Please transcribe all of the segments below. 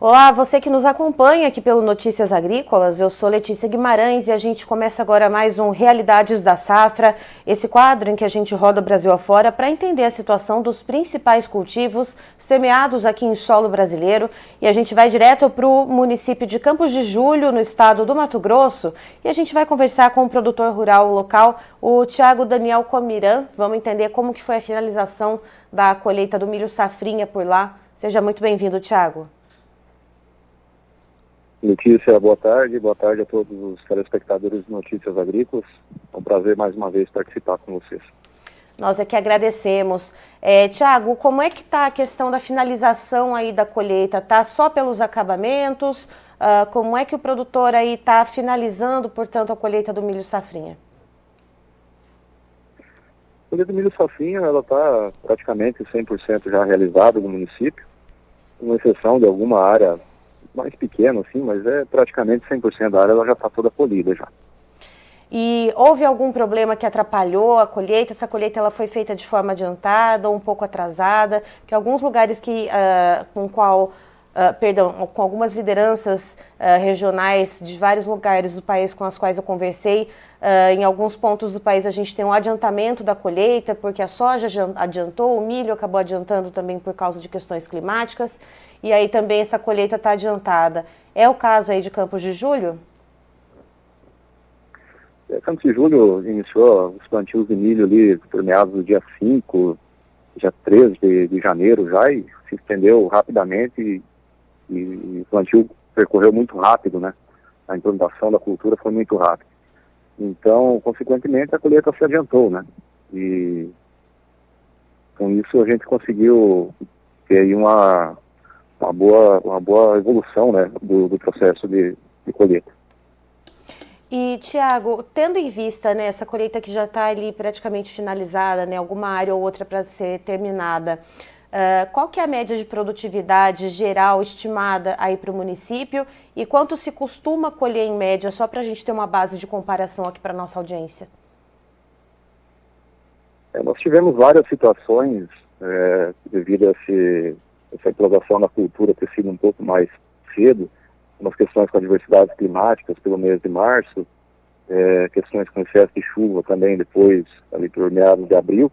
Olá, você que nos acompanha aqui pelo Notícias Agrícolas, eu sou Letícia Guimarães e a gente começa agora mais um Realidades da Safra, esse quadro em que a gente roda o Brasil afora para entender a situação dos principais cultivos semeados aqui em solo brasileiro. E a gente vai direto para o município de Campos de Julho, no estado do Mato Grosso, e a gente vai conversar com o produtor rural local, o Thiago Daniel Comiran. Vamos entender como que foi a finalização da colheita do milho safrinha por lá. Seja muito bem-vindo, Thiago. Letícia, boa tarde a todos os telespectadores de Notícias Agrícolas. É um prazer mais uma vez participar com vocês. Nós é que agradecemos. Thiago, como é que está a questão da finalização aí da colheita? Está só pelos acabamentos? Como é que o produtor aí está finalizando, portanto, a colheita do milho safrinha? A colheita do milho safrinha, ela está praticamente 100% já realizada no município, com exceção de alguma área mais pequeno, assim, mas é praticamente 100% da área, ela já está toda colhida já. E houve algum problema que atrapalhou a colheita? Essa colheita ela foi feita de forma adiantada ou um pouco atrasada? Que alguns lugares que, com algumas lideranças regionais de vários lugares do país com as quais eu conversei, em alguns pontos do país a gente tem um adiantamento da colheita, porque a soja adiantou, o milho acabou adiantando também por causa de questões climáticas, e aí também essa colheita está adiantada. É o caso aí de Campos de Julho? Campos de Julho iniciou os plantios de milho ali por meados do dia 5, dia 13 de janeiro já, e se estendeu rapidamente e o plantio percorreu muito rápido, né? A implantação da cultura foi muito rápida. Então, consequentemente, a colheita se adiantou, né? E com isso a gente conseguiu ter aí uma boa evolução, né, do processo de colheita. E, Thiago, tendo em vista, né, essa colheita que já está ali praticamente finalizada, né, alguma área ou outra para ser terminada, qual que é a média de produtividade geral estimada aí para o município e quanto se costuma colher em média, só para a gente ter uma base de comparação aqui para a nossa audiência? Nós tivemos várias situações devido a essa implantação da cultura ter sido um pouco mais cedo, umas questões com adversidades climáticas pelo mês de março, questões com excesso de chuva também depois, ali por meados de abril,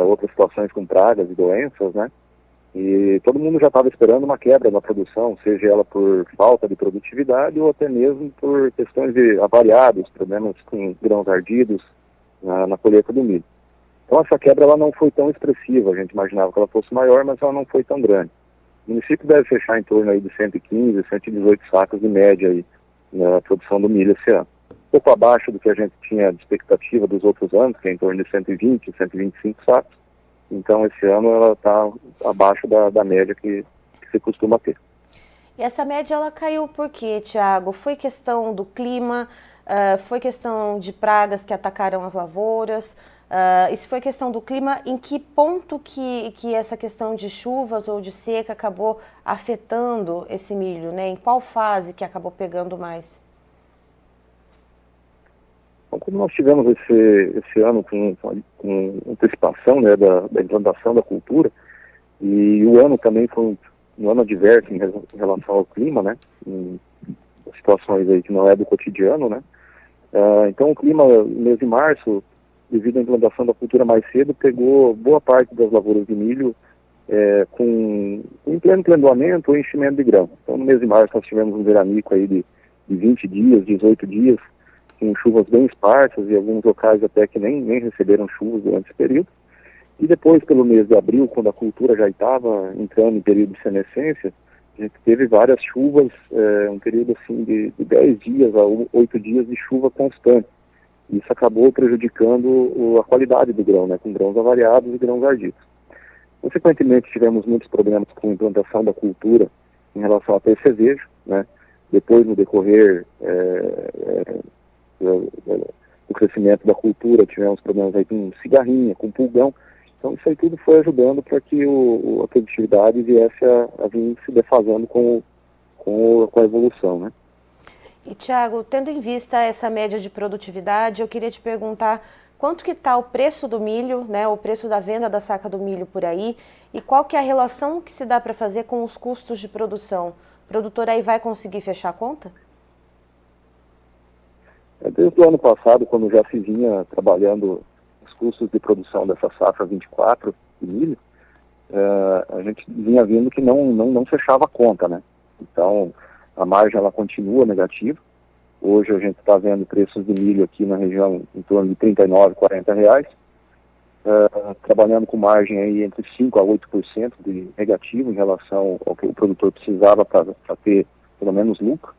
outras situações com pragas e doenças, né? E todo mundo já estava esperando uma quebra na produção, seja ela por falta de produtividade ou até mesmo por questões de avariados, problemas com grãos ardidos na colheita do milho. Então essa quebra ela não foi tão expressiva, a gente imaginava que ela fosse maior, mas ela não foi tão grande. O município deve fechar em torno aí de 115, 118 sacas de média aí na produção do milho esse ano. Um pouco abaixo do que a gente tinha de expectativa dos outros anos, que é em torno de 120, 125 sacos. Então esse ano ela está abaixo da média que se costuma ter. E essa média ela caiu por quê, Thiago? Foi questão do clima? Foi questão de pragas que atacaram as lavouras? E se foi questão do clima, em que ponto que essa questão de chuvas ou de seca acabou afetando esse milho, né? Em qual fase que acabou pegando mais? Então, como nós tivemos esse ano com antecipação, né, da implantação da cultura, e o ano também foi um ano adverso em relação ao clima, né? Em situações aí que não é do cotidiano, né? Então o clima, no mês de março, devido à implantação da cultura mais cedo, pegou boa parte das lavouras de milho em pleno planejamento ou enchimento de grão. Então, no mês de março, nós tivemos um veranico aí de 20 dias, 18 dias, com chuvas bem esparsas e alguns locais até que nem receberam chuvas durante esse período. E depois, pelo mês de abril, quando a cultura já estava entrando em período de senescência, a gente teve várias chuvas, um período assim de 10 dias a 8 dias de chuva constante. Isso acabou prejudicando a qualidade do grão, né, com grãos avariados e grãos ardidos. Consequentemente, tivemos muitos problemas com a implantação da cultura em relação a percevejo, né. Depois, no decorrer do crescimento da cultura, tivemos problemas aí com cigarrinha, com pulgão. Então, isso aí tudo foi ajudando para que a produtividade viesse a vir se defasando com a evolução, né. E, Thiago, tendo em vista essa média de produtividade, eu queria te perguntar quanto que está o preço do milho, né, o preço da venda da saca do milho por aí, e qual que é a relação que se dá para fazer com os custos de produção? O produtor aí vai conseguir fechar a conta? Desde o ano passado, quando já se vinha trabalhando os custos de produção dessa safra 24 de milho, a gente vinha vendo que não fechava a conta, né? Então, a margem ela continua negativa. Hoje a gente está vendo preços de milho aqui na região em torno de R$ 39, R$ 40, trabalhando com margem aí entre 5% a 8% de negativo em relação ao que o produtor precisava para ter pelo menos lucro.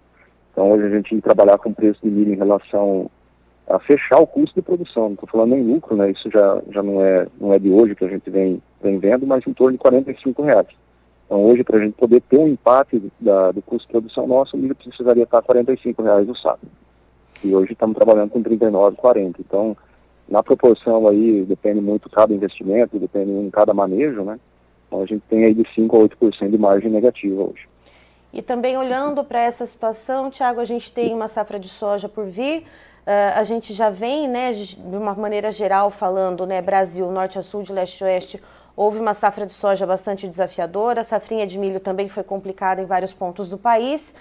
Então hoje a gente tem que trabalhar com preço de milho em relação a fechar o custo de produção. Não estou falando em lucro, né? Isso já não é de hoje que a gente vem vendo, mas em torno de R$ 45. Então hoje, para a gente poder ter um empate do custo de produção nosso, o milho precisaria estar R$ 45 o saco. E hoje estamos trabalhando com 39, 40. Então, na proporção aí, depende muito cada investimento, depende em cada manejo, né? Então a gente tem aí de 5% a 8% de margem negativa hoje. E também olhando para essa situação, Thiago, a gente tem uma safra de soja por vir, a gente já vem, né, de uma maneira geral falando, né, Brasil, norte a sul, de leste a oeste, houve uma safra de soja bastante desafiadora, a safrinha de milho também foi complicada em vários pontos do país.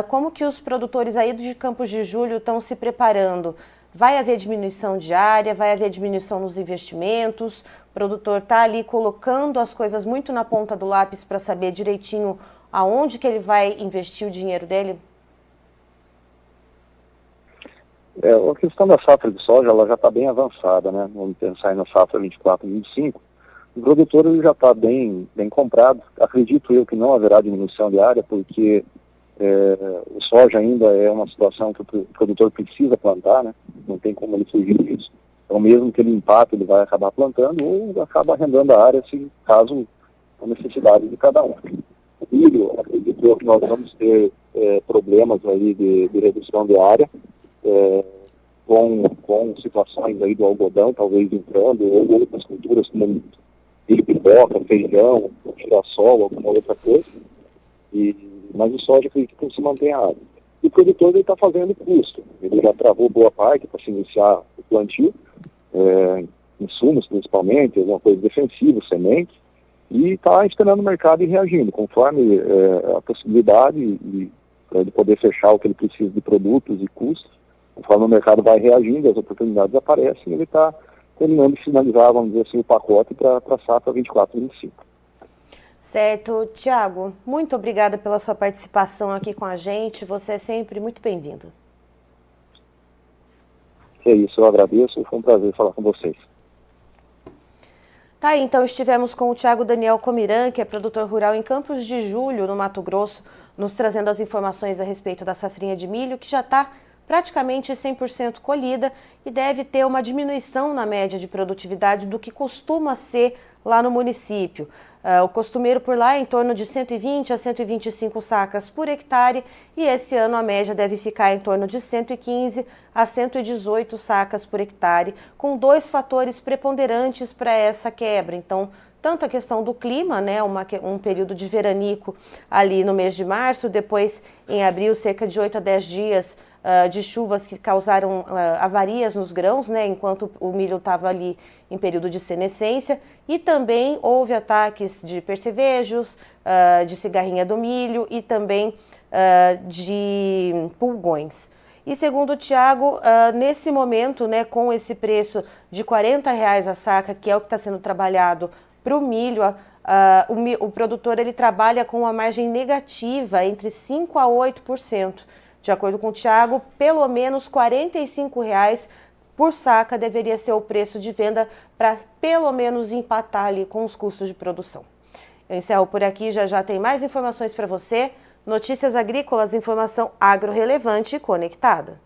Como que os produtores aí de Campos de Julho estão se preparando? Vai haver diminuição de área, vai haver diminuição nos investimentos, o produtor está ali colocando as coisas muito na ponta do lápis para saber direitinho aonde que ele vai investir o dinheiro dele? A questão da safra de soja, ela já está bem avançada, né? Vamos pensar aí na safra 24 e 25. O produtor ele já está bem comprado. Acredito eu que não haverá diminuição de área, porque o soja ainda é uma situação que o produtor precisa plantar, né? Não tem como ele fugir disso. Então, mesmo que ele empate, ele vai acabar plantando ou acaba arrendando a área, se caso a necessidade de cada um. O milho, acredito eu que nós vamos ter problemas aí de redução de área, com situações aí do algodão, talvez entrando, ou outras culturas como milho pipoca, feijão, girassol, alguma outra coisa. Mas o soja acredito que se mantém a área. E o produtor está fazendo custo. Ele já travou boa parte para se iniciar o plantio, insumos principalmente, alguma coisa defensiva, semente, e está esperando o mercado e reagindo, conforme a possibilidade de poder fechar o que ele precisa de produtos e custos. Conforme o mercado vai reagindo, as oportunidades aparecem, ele está terminando de finalizar, vamos dizer assim, o pacote para a safra 24 e 25. Certo. Thiago, muito obrigada pela sua participação aqui com a gente. Você é sempre muito bem-vindo. É isso, eu agradeço. Foi um prazer falar com vocês. Tá aí, então estivemos com o Thiago Daniel Comiran, que é produtor rural em Campos de Julho, no Mato Grosso, nos trazendo as informações a respeito da safrinha de milho, que já está praticamente 100% colhida e deve ter uma diminuição na média de produtividade do que costuma ser lá no município. O costumeiro por lá é em torno de 120 a 125 sacas por hectare e esse ano a média deve ficar em torno de 115 a 118 sacas por hectare, com dois fatores preponderantes para essa quebra. Então, tanto a questão do clima, né, um período de veranico ali no mês de março, depois em abril cerca de 8 a 10 dias de chuvas que causaram avarias nos grãos, né, enquanto o milho estava ali em período de senescência, e também houve ataques de percevejos, de cigarrinha do milho e também de pulgões. E segundo o Thiago, nesse momento, né, com esse preço de R$ 40 a saca, que é o que está sendo trabalhado para o milho, o produtor ele trabalha com uma margem negativa entre 5% a 8%. De acordo com o Thiago, pelo menos R$ 45 por saca deveria ser o preço de venda para pelo menos empatar ali com os custos de produção. Eu encerro por aqui, já tem mais informações para você. Notícias Agrícolas, informação agro relevante e conectada.